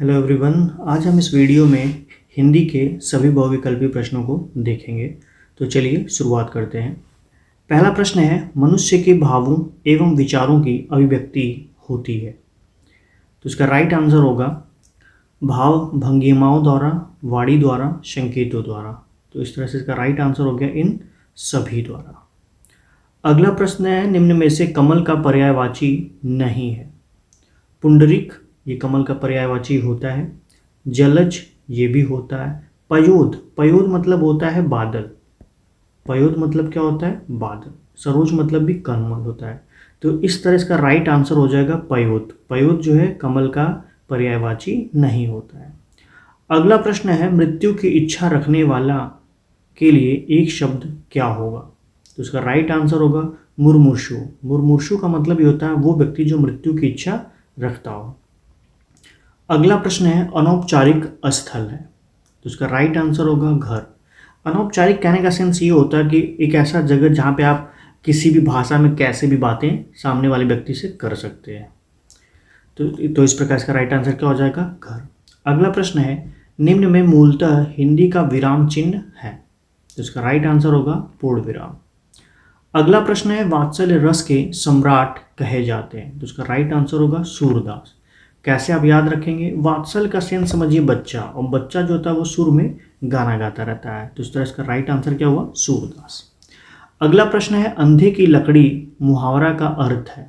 Hello everyone, आज हम इस वीडियो में हिंदी के सभी बहुविकल्पी प्रश्नों को देखेंगे। तो चलिए शुरुआत करते हैं। पहला प्रश्न है, मनुष्य के भावों एवं विचारों की अभिव्यक्ति होती है। तो इसका राइट आंसर होगा भाव भंगिमाओं द्वारा, वाणी द्वारा, संकेतों द्वारा। तो इस तरह से इसका राइट आंसर हो गया इन सभी द्वारा। अगला प्रश्न है, निम्न में से कमल का पर्यायवाची नहीं है। पुंडरीक ये कमल का पर्यायवाची होता है। जलज ये भी होता है। पयोद, पयोद मतलब होता है बादल। पयोद मतलब क्या होता है? बादल। सरोज मतलब भी कमल होता है। तो इस तरह इसका राइट आंसर हो जाएगा पयोद। पयोद जो है कमल का पर्यायवाची नहीं होता है। अगला प्रश्न है, मृत्यु की इच्छा रखने वाला के लिए एक शब्द क्या होगा? तो इसका राइट आंसर होगा मुर्मुर्षु। मुर्मुर्षु का मतलब ये होता है वो व्यक्ति जो मृत्यु की इच्छा रखता हो। अगला प्रश्न है, अनौपचारिक स्थल है। तो इसका राइट आंसर होगा घर। अनौपचारिक कहने का सेंस ये होता है कि एक ऐसा जगह जहाँ पे आप किसी भी भाषा में कैसे भी बातें सामने वाले व्यक्ति से कर सकते हैं। तो इस प्रकार इसका राइट आंसर क्या हो जाएगा? घर। अगला प्रश्न है, निम्न में मूलतः हिंदी का विराम चिन्ह है। तो इसका राइट आंसर होगा पूर्ण विराम। अगला प्रश्न है, वात्सल्य रस के सम्राट कहे जाते हैं। तो इसका राइट आंसर होगा सूरदास। कैसे आप याद रखेंगे? वात्सल का सेंस समझिए बच्चा, और बच्चा जो होता है वो सुर में गाना गाता रहता है। तो इस तरह इसका राइट आंसर क्या हुआ? सूरदास। अगला प्रश्न है, अंधे की लकड़ी मुहावरा का अर्थ है।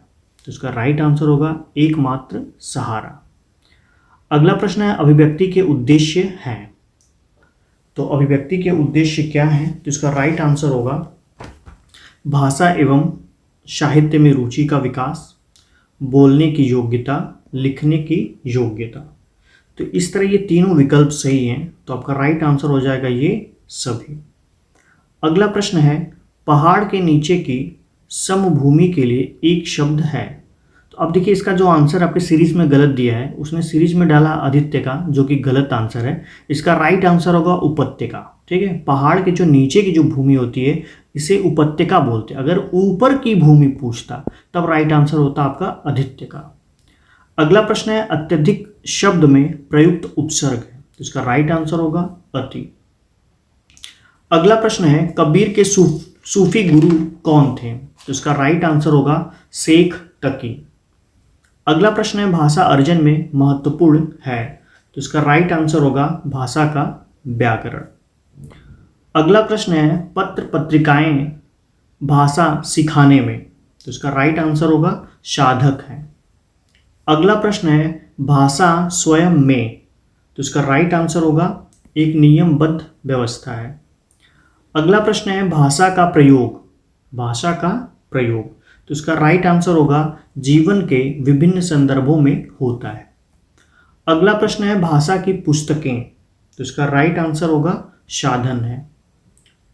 तो इसका राइट आंसर होगा एकमात्र सहारा। अगला प्रश्न है, अभिव्यक्ति के उद्देश्य हैं। तो अभिव्यक्ति के उद्देश्य क्या हैं? तो इसका राइट आंसर होगा भाषा एवं साहित्य में रुचि का विकास, बोलने की योग्यता, लिखने की योग्यता। तो इस तरह ये तीनों विकल्प सही हैं। तो आपका राइट आंसर हो जाएगा ये सभी। अगला प्रश्न है, पहाड़ के नीचे की समभूमि के लिए एक शब्द है। तो अब देखिए इसका जो आंसर आपके सीरीज में गलत दिया है, उसने सीरीज में डाला आदित्य का, जो कि गलत आंसर है। इसका राइट आंसर होगा उपत्यका। ठीक है, पहाड़ के जो नीचे की जो भूमि होती है इसे उपत्यका बोलते हैं। अगर ऊपर की भूमि पूछता तब राइट आंसर होता आपका आदित्य का। अगला प्रश्न है, अत्यधिक शब्द में प्रयुक्त उपसर्ग है। तो इसका राइट आंसर होगा अति। अगला प्रश्न है, कबीर के सूफी गुरु कौन थे? तो इसका राइट आंसर होगा शेख तकी। अगला प्रश्न है, भाषा अर्जन में महत्वपूर्ण है। तो इसका राइट आंसर होगा भाषा का व्याकरण। अगला प्रश्न है, पत्र पत्रिकाएं भाषा सिखाने में। तो इसका राइट आंसर होगा साधक है। अगला प्रश्न है, भाषा स्वयं में। तो इसका राइट आंसर होगा एक नियमबद्ध व्यवस्था है। अगला प्रश्न है, भाषा का प्रयोग। भाषा का प्रयोग। तो इसका राइट आंसर होगा जीवन के विभिन्न संदर्भों में होता है। अगला प्रश्न है, भाषा की पुस्तकें। तो इसका राइट आंसर होगा साधन है।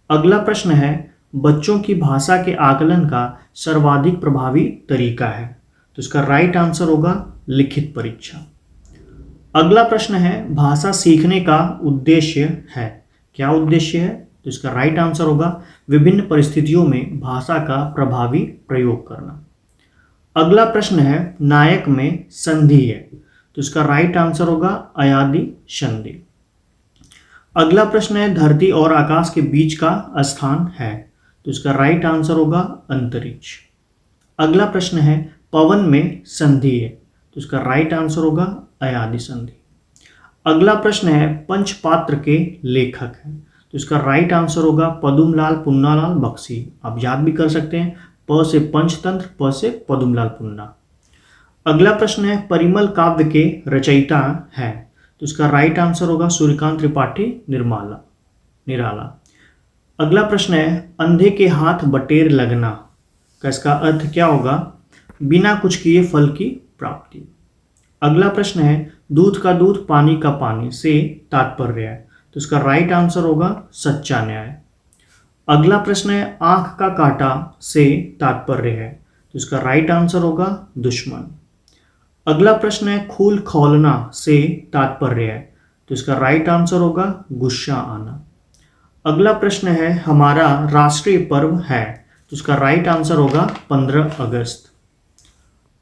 अगला प्रश्न है, बच्चों की भाषा के आकलन का सर्वाधिक प्रभावी तरीका है। तो इसका राइट आंसर होगा लिखित परीक्षा। अगला प्रश्न है, भाषा सीखने का उद्देश्य है। क्या उद्देश्य है? तो इसका राइट आंसर होगा विभिन्न परिस्थितियों में भाषा का प्रभावी प्रयोग करना। अगला प्रश्न है, नायक में संधि है। तो इसका राइट आंसर होगा अयादि संधि। अगला प्रश्न है, धरती और आकाश के बीच का स्थान है। तो इसका राइट आंसर होगा अंतरिक्ष। अगला प्रश्न है, पवन में संधि है। तो इसका राइट आंसर होगा अयादि संधि। अगला प्रश्न है, पंचपात्र के लेखक हैं। तो इसका राइट आंसर होगा पदुमलाल पुन्नालाल बख्शी। आप याद भी कर सकते हैं, प से पंचतंत्र, प से पदुमलाल पुन्ना। अगला प्रश्न है, परिमल काव्य के रचयिता हैं। तो इसका राइट आंसर होगा सूर्यकांत त्रिपाठी निराला। अगला प्रश्न है, अंधे के हाथ बटेर लगना का इसका अर्थ क्या होगा? बिना कुछ किए फल की प्राप्ति। अगला प्रश्न है, दूध का दूध पानी का पानी से तात्पर्य है। तो इसका राइट आंसर होगा सच्चा न्याय। अगला प्रश्न है, आंख का कांटा से तात्पर्य है। तो इसका राइट आंसर होगा दुश्मन। अगला प्रश्न है, खूल खौलना से तात्पर्य है। तो इसका राइट आंसर होगा गुस्सा आना। अगला प्रश्न है, हमारा राष्ट्रीय पर्व है। तो इसका राइट आंसर होगा 15 अगस्त।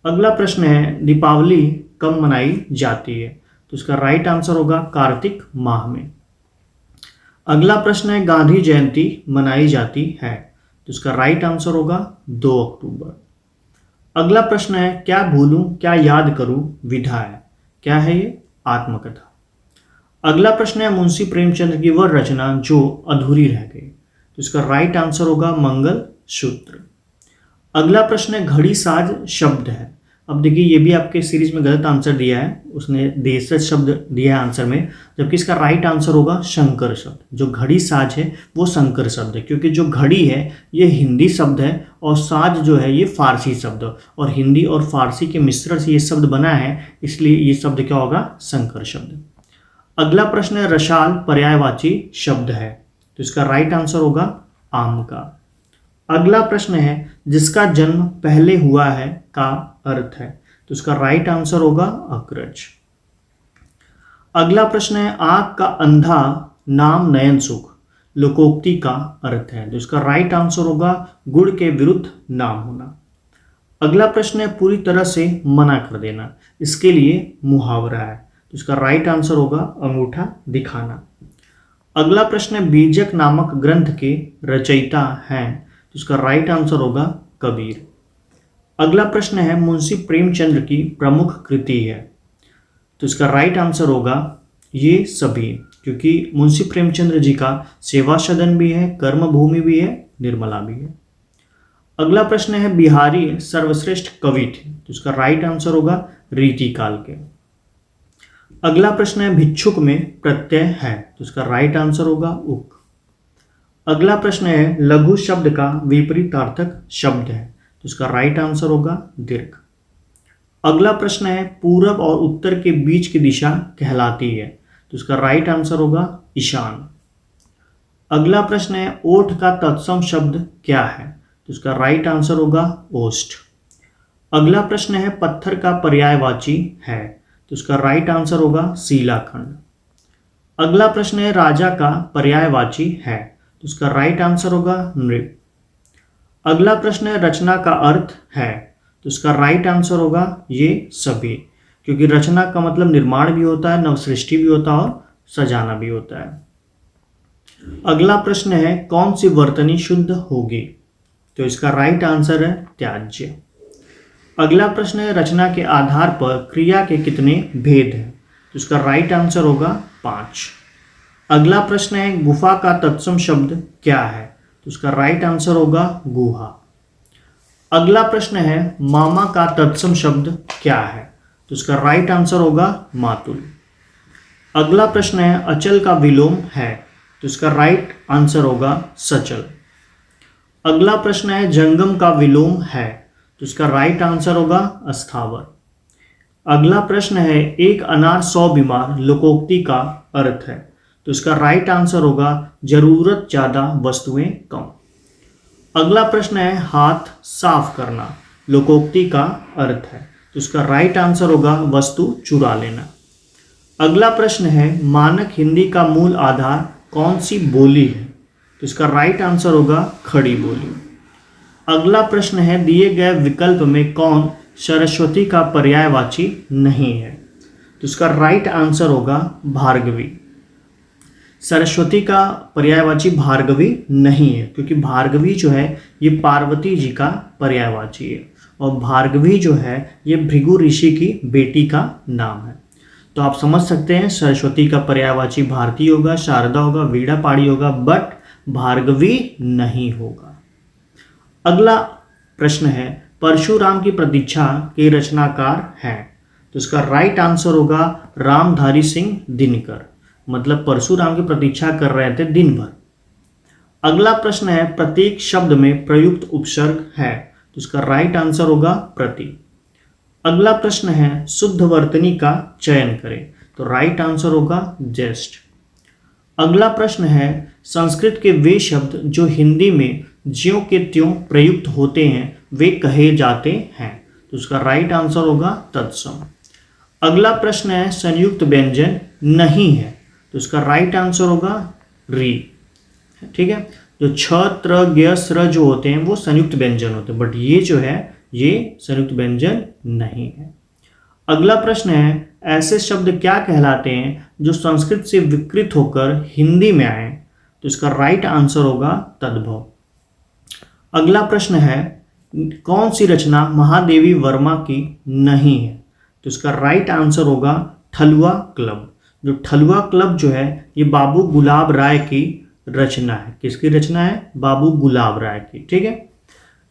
अगला प्रश्न है, दीपावली कब मनाई जाती है? तो इसका राइट आंसर होगा कार्तिक माह में। अगला प्रश्न है गांधी जयंती मनाई जाती है, तो इसका राइट आंसर होगा 2 अक्टूबर। अगला प्रश्न है क्या भूलूं क्या याद करूं विधा है, क्या है ये? आत्मकथा। अगला प्रश्न है मुंशी प्रेमचंद्र की वह रचना जो अधूरी रह गई, तो इसका राइट आंसर होगा मंगल सूत्र। अगला प्रश्न है घड़ी साज शब्द है। अब देखिए ये भी आपके सीरीज में गलत आंसर दिया है, उसने देशज शब्द दिया है आंसर में, जबकि इसका राइट आंसर होगा शंकर शब्द। जो घड़ी साज है वो शंकर शब्द है, क्योंकि जो घड़ी है ये हिंदी शब्द है और साज जो है ये फारसी शब्द, और हिंदी और फारसी के मिश्रण से ये शब्द बना है, इसलिए ये शब्द क्या होगा? शंकर शब्द। अगला प्रश्न है रसाल पर्यायवाची शब्द है, तो इसका राइट आंसर होगा आम का। अगला प्रश्न है जिसका जन्म पहले हुआ है का अर्थ है, तो इसका राइट आंसर होगा अग्रज। अगला प्रश्न है आंख का अंधा नाम नयन सुख लोकोक्ति का अर्थ है, तो इसका राइट आंसर होगा गुड़ के विरुद्ध नाम होना। अगला प्रश्न है पूरी तरह से मना कर देना, इसके लिए मुहावरा है, तो इसका राइट आंसर होगा अंगूठा दिखाना। अगला प्रश्न है बीजक नामक ग्रंथ के रचयिता हैं, तो इसका राइट आंसर होगा कबीर। अगला प्रश्न है मुंशी प्रेमचंद्र की प्रमुख कृति है, तो इसका राइट आंसर होगा ये सभी, क्योंकि मुंशी प्रेमचंद्र जी का सेवा सदन भी है, कर्मभूमि भी है, निर्मला भी है। अगला प्रश्न है बिहारी सर्वश्रेष्ठ कवि थे, तो इसका राइट आंसर होगा रीतिकाल के। अगला प्रश्न है भिक्षुक में प्रत्यय है, तो इसका राइट आंसर होगा उक। अगला प्रश्न है लघु शब्द का विपरीतार्थक शब्द है, तो इसका राइट आंसर होगा दीर्घ। अगला प्रश्न है पूरब और उत्तर के बीच की दिशा कहलाती है, तो इसका राइट आंसर होगा ईशान। अगला प्रश्न है ओठ का तत्सम शब्द क्या है, तो इसका राइट आंसर होगा ओष्ठ। अगला प्रश्न है पत्थर का पर्यायवाची है, तो इसका राइट आंसर होगा शीलाखंड। अगला प्रश्न है राजा का पर्यायवाची है, तो इसका राइट आंसर होगा नृप। अगला प्रश्न है रचना का अर्थ है, तो इसका राइट आंसर होगा ये सभी, क्योंकि रचना का मतलब निर्माण भी होता है, नवसृष्टि भी होता है और सजाना भी होता है। अगला प्रश्न है कौन सी वर्तनी शुद्ध होगी, तो इसका राइट आंसर है त्याज्य। अगला प्रश्न है रचना के आधार पर क्रिया के कितने भेद हैं, तो इसका राइट आंसर होगा 5। अगला प्रश्न है गुफा का तत्सम शब्द क्या है, तो इसका राइट आंसर होगा गुहा। अगला प्रश्न है मामा का तत्सम शब्द क्या है, तो इसका राइट आंसर होगा मातुल। अगला प्रश्न है अचल का विलोम है, तो इसका राइट आंसर होगा सचल। अगला प्रश्न है जंगम का विलोम है, तो इसका राइट आंसर होगा अस्थावर। अगला प्रश्न है एक अनार 100 बीमार लोकोक्ति का अर्थ है, तो इसका राइट आंसर होगा जरूरत ज़्यादा वस्तुएं कम। अगला प्रश्न है हाथ साफ करना लोकोक्ति का अर्थ है, तो इसका राइट आंसर होगा वस्तु चुरा लेना। अगला प्रश्न है मानक हिंदी का मूल आधार कौन सी बोली है, तो इसका राइट आंसर होगा खड़ी बोली। अगला प्रश्न है दिए गए विकल्प में कौन सरस्वती का पर्यायवाची नहीं है, तो इसका राइट आंसर होगा भार्गवी। सरस्वती का पर्यायवाची भार्गवी नहीं है, क्योंकि भार्गवी जो है ये पार्वती जी का पर्यायवाची है, और भार्गवी जो है ये भृगु ऋषि की बेटी का नाम है। तो आप समझ सकते हैं सरस्वती का पर्यायवाची भारती होगा, शारदा होगा, वीणा पाड़ी होगा, बट भार्गवी नहीं होगा। अगला प्रश्न है परशुराम की प्रतीक्षा के रचनाकार हैं, तो इसका राइट आंसर होगा रामधारी सिंह दिनकर, मतलब परशुराम की प्रतीक्षा कर रहे थे दिन भर। अगला प्रश्न है प्रत्येक शब्द में प्रयुक्त उपसर्ग है, तो इसका राइट आंसर होगा प्रति। अगला प्रश्न है शुद्ध वर्तनी का चयन करें, तो राइट आंसर होगा ज्येष्ठ। अगला प्रश्न है संस्कृत के वे शब्द जो हिंदी में ज्यों के त्यों प्रयुक्त होते हैं वे कहे जाते हैं, तो उसका राइट आंसर होगा तत्सम। अगला प्रश्न है संयुक्त व्यंजन नहीं है, तो इसका राइट आंसर होगा री। ठीक है, जो छ त्र ज्ञ स्र जो होते हैं वो संयुक्त व्यंजन होते हैं, बट ये जो है ये संयुक्त व्यंजन नहीं है। अगला प्रश्न है ऐसे शब्द क्या कहलाते हैं जो संस्कृत से विकृत होकर हिंदी में आए? तो इसका राइट आंसर होगा तद्भव। अगला प्रश्न है, कौन सी रचना महादेवी वर्मा की नहीं है? तो इसका राइट आंसर होगा ठलुआ क्लब। जो ठलुआ क्लब जो है ये बाबू गुलाब राय की रचना है। किसकी रचना है? बाबू गुलाब राय की। ठीक है,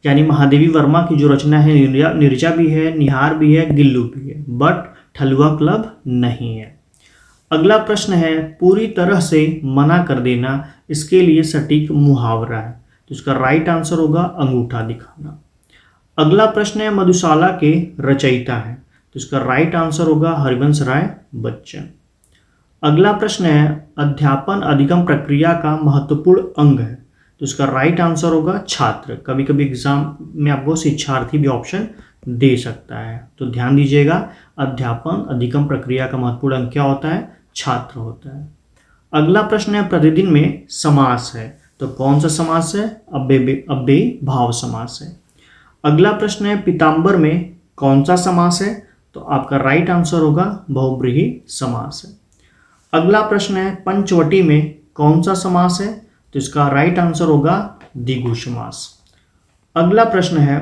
यानी महादेवी वर्मा की जो रचना है नीरजा भी है, निहार भी है, गिल्लू भी है, बट ठलुआ क्लब नहीं है। अगला प्रश्न है, पूरी तरह से मना कर देना, इसके लिए सटीक मुहावरा है। तो इसका राइट आंसर होगा अंगूठा दिखाना। अगला प्रश्न है, मधुशाला के रचयिता है। तो इसका राइट आंसर होगा हरिवंश राय बच्चन। अगला प्रश्न है, अध्यापन अधिगम प्रक्रिया का महत्वपूर्ण अंग है। तो इसका राइट आंसर होगा छात्र। कभी कभी एग्जाम में आपको शिक्षार्थी भी ऑप्शन दे सकता है, तो ध्यान दीजिएगा, अध्यापन अधिगम प्रक्रिया का महत्वपूर्ण अंग क्या होता है? छात्र होता है। अगला प्रश्न है, प्रतिदिन में समास है। तो कौन सा समास है? अव्ययी भाव समास है। अगला प्रश्न है, पीताम्बर में कौन सा समास है? तो आपका राइट आंसर होगा बहुब्रीहि समास है। अगला प्रश्न है, पंचवटी में कौन सा समास है? तो इसका राइट आंसर होगा द्विगु समास। अगला प्रश्न है,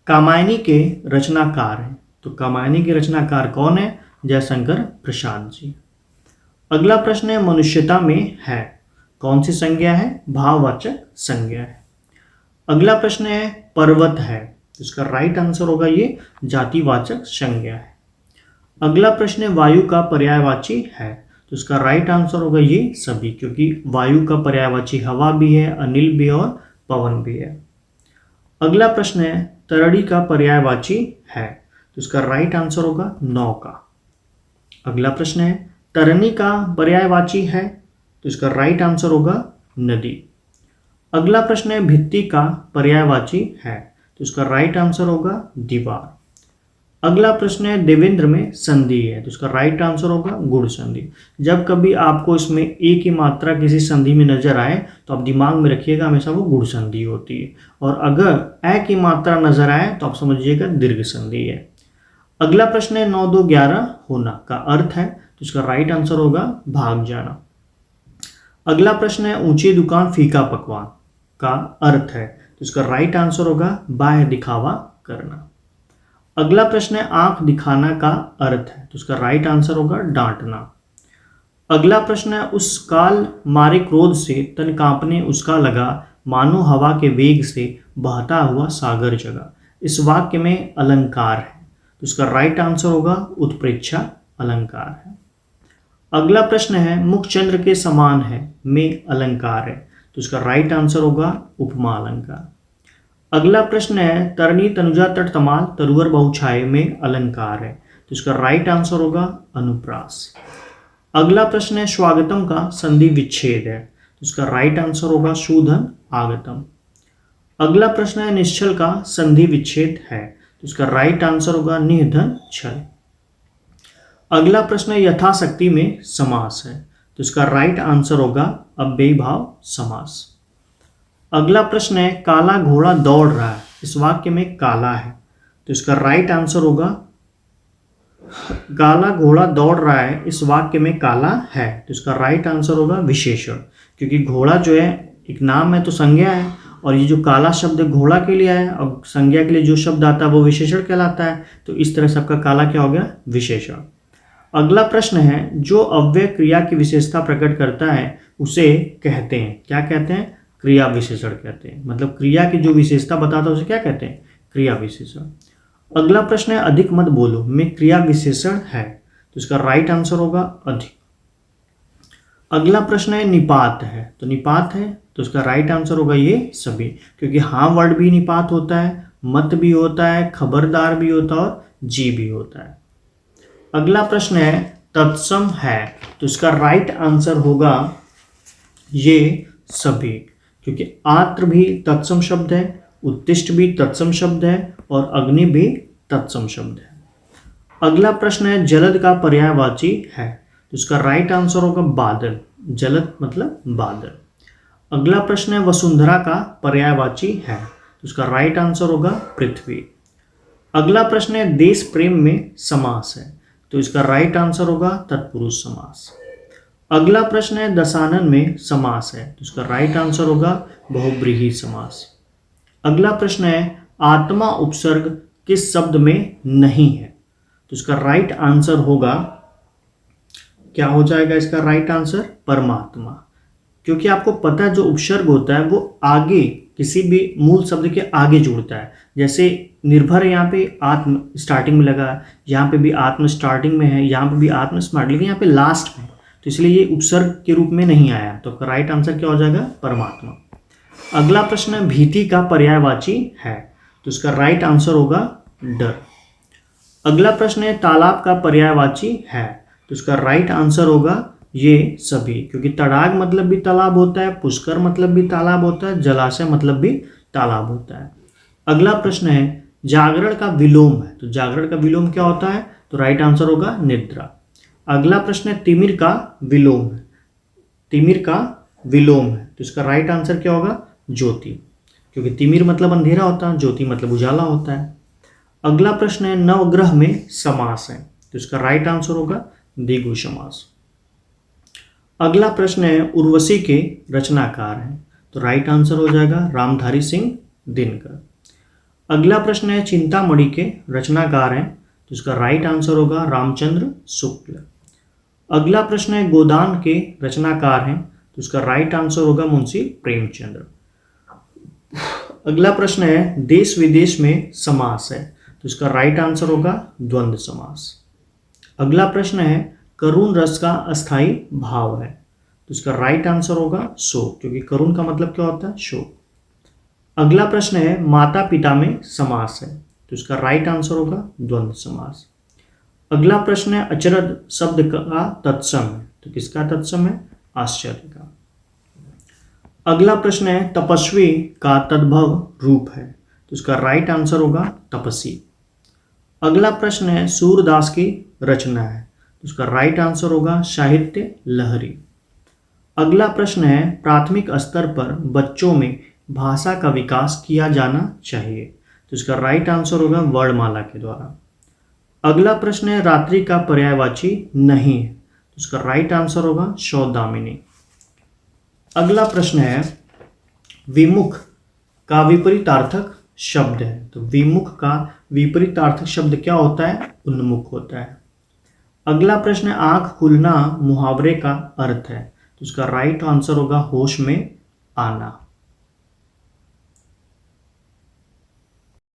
कामायनी के रचनाकार हैं। तो कामायनी के रचनाकार कौन है? जयशंकर प्रसाद जी। अगला प्रश्न है, मनुष्यता में है, कौन सी संज्ञा है? भाववाचक संज्ञा है। अगला प्रश्न है, पर्वत है। तो इसका राइट आंसर होगा ये जातिवाचक संज्ञा है। अगला प्रश्न है, वायु का पर्यायवाची है। तो इसका राइट आंसर होगा ये सभी, क्योंकि वायु का पर्यायवाची हवा भी है, अनिल भी है और पवन भी है। अगला प्रश्न है, तरड़ी का पर्यायवाची है। तो इसका राइट आंसर होगा नौका। अगला प्रश्न है, तरनी का पर्यायवाची है। तो इसका राइट आंसर होगा नदी। अगला प्रश्न है, भित्ति का पर्यायवाची है। तो इसका राइट आंसर होगा दीवार। अगला प्रश्न है, देवेंद्र में संधि है। तो इसका राइट आंसर होगा गुण संधि। जब कभी आपको इसमें ए की मात्रा किसी संधि में नजर आए तो आप दिमाग में रखिएगा हमेशा वो गुण संधि होती है, और अगर ए की मात्रा नजर आए तो आप समझिएगा दीर्घ संधि है। अगला प्रश्न है, 9 2 11 होना का अर्थ है। तो इसका राइट आंसर होगा भाग जाना। अगला प्रश्न है, ऊंची दुकान फीका पकवान का अर्थ है। तो इसका राइट आंसर होगा बाह्य दिखावा करना। अगला प्रश्न है, आंख दिखाना का अर्थ है। तो इसका राइट आंसर होगा डांटना। अगला प्रश्न है, उस काल मारे क्रोध से तन कांपने उसका लगा, मानो हवा के वेग से बहता हुआ सागर जगा। इस वाक्य में अलंकार है। तो इसका राइट आंसर होगा उत्प्रेक्षा अलंकार है। अगला प्रश्न है, मुखचंद्र के समान है में अलंकार है। तो इसका राइट आंसर होगा उपमा अलंकार। अगला प्रश्न है, तरनी तनुजा तट तमाल तरुवर बहुछाये में अलंकार है। तो इसका राइट आंसर होगा अनुप्रास। अगला प्रश्न है, स्वागतम का संधि विच्छेद है। तो इसका राइट आंसर होगा शूधन आगतम। अगला प्रश्न है, निश्चल का संधि विच्छेद है। तो इसका राइट आंसर होगा निधन छल। अगला प्रश्न है, यथाशक्ति में समास है। तो इसका राइट आंसर होगा अव्ययी भाव समास। अगला प्रश्न है, काला घोड़ा दौड़ रहा है। इस वाक्य में काला है। तो इसका राइट आंसर होगा काला घोड़ा दौड़ रहा है, इस वाक्य में काला है। तो इसका राइट आंसर होगा विशेषण, क्योंकि घोड़ा जो है एक नाम है तो संज्ञा है, और ये जो काला शब्द घोड़ा के लिए है और संज्ञा के लिए जो शब्द आता है वो विशेषण कहलाता है। तो इस तरह से आपका काला क्या हो गया? विशेषण। अगला प्रश्न है, जो अव्यय क्रिया की विशेषता प्रकट करता है उसे कहते हैं, क्या कहते हैं? क्रिया विशेषण कहते हैं। मतलब क्रिया की जो विशेषता बताता है उसे क्या कहते हैं? क्रिया विशेषण। अगला प्रश्न है, अधिक मत बोलो में क्रिया विशेषण है। तो इसका राइट आंसर होगा अधिक। अगला प्रश्न है, निपात है। तो निपात है, तो इसका राइट आंसर होगा ये सभी, क्योंकि हाँ वर्ड भी निपात होता है, मत भी होता है, खबरदार भी होता है और जी भी होता है। अगला प्रश्न है, तत्सम है। तो इसका राइट आंसर होगा ये सभी, क्योंकि आत्र भी तत्सम शब्द है, उत्तिष्ठ भी तत्सम शब्द है और अग्नि भी तत्सम शब्द है। अगला प्रश्न है, जलद का पर्यायवाची है। तो इसका राइट आंसर होगा बादल। जलद मतलब बादल। अगला प्रश्न है, वसुंधरा का पर्यायवाची है। तो इसका राइट आंसर होगा पृथ्वी। अगला प्रश्न है, देश प्रेम में समास है। तो इसका राइट आंसर होगा तत्पुरुष समास। अगला प्रश्न है दशानन में समास है, तो इसका राइट आंसर होगा बहुब्रीहि समास। अगला प्रश्न है आत्मा उपसर्ग किस शब्द में नहीं है, तो इसका राइट आंसर होगा, क्या हो जाएगा इसका राइट आंसर, परमात्मा। क्योंकि आपको पता है जो उपसर्ग होता है वो आगे किसी भी मूल शब्द के आगे जुड़ता है। जैसे निर्भर यहाँ पे आत्म स्टार्टिंग में लगा, यहाँ पे भी आत्म स्टार्टिंग में है, यहाँ पे भी आत्म स्मार्ट, लेकिन यहाँ पे लास्ट में, तो इसलिए ये उपसर्ग के रूप में नहीं आया। तो राइट आंसर क्या हो जाएगा, परमात्मा। अगला प्रश्न है भीति का पर्यायवाची है, तो इसका राइट आंसर होगा डर। अगला प्रश्न है तालाब का पर्यायवाची है, तो इसका राइट आंसर होगा ये सभी, क्योंकि तड़ाग मतलब भी तालाब होता है, पुष्कर मतलब भी तालाब होता है, जलाशय मतलब भी तालाब होता है। अगला प्रश्न है जागरण का विलोम है, तो जागरण का विलोम क्या होता है, तो राइट आंसर होगा निद्रा। अगला प्रश्न है तिमिर का विलोम है, तिमिर का विलोम है, तो इसका राइट आंसर क्या होगा, ज्योति, क्योंकि तिमिर मतलब अंधेरा होता है, ज्योति मतलब उजाला होता है। अगला प्रश्न है नवग्रह में समास है, तो इसका राइट आंसर होगा द्विगु समास। अगला प्रश्न है उर्वशी के रचनाकार हैं, तो राइट आंसर हो जाएगा रामधारी सिंह दिनकर। अगला प्रश्न है चिंतामणि के रचनाकार हैं, तो इसका राइट आंसर होगा रामचंद्र शुक्ल। अगला प्रश्न है गोदान के रचनाकार हैं, तो इसका राइट आंसर होगा मुंशी प्रेमचंद्र। अगला प्रश्न है देश विदेश में समास है, तो इसका राइट आंसर होगा द्वंद्व समास। अगला प्रश्न है करुण रस का अस्थाई भाव है, तो इसका राइट आंसर होगा शोक, क्योंकि करुण का मतलब क्या होता है, शोक। अगला प्रश्न है माता पिता में समास है, तो इसका राइट आंसर होगा द्वंद्व समास। अगला प्रश्न है अचरज शब्द का तत्सम है, तो किसका तत्सम है, आश्चर्य का। अगला प्रश्न है तपस्वी का तद्भव रूप है, तो इसका राइट आंसर होगा तपसी। अगला प्रश्न है सूरदास की रचना है, तो इसका राइट आंसर होगा साहित्य लहरी। अगला प्रश्न है प्राथमिक स्तर पर बच्चों में भाषा का विकास किया जाना चाहिए, तो इसका राइट आंसर होगा वर्णमाला के द्वारा। अगला प्रश्न है रात्रि का पर्यायवाची नहीं है, तो इसका राइट आंसर होगा सौदामिनी। अगला प्रश्न है विमुख का विपरीतार्थक शब्द है, तो विमुख का विपरीतार्थक शब्द क्या होता है, उन्मुख होता है। अगला प्रश्न है आंख खुलना मुहावरे का अर्थ है, तो उसका राइट आंसर होगा होश में आना।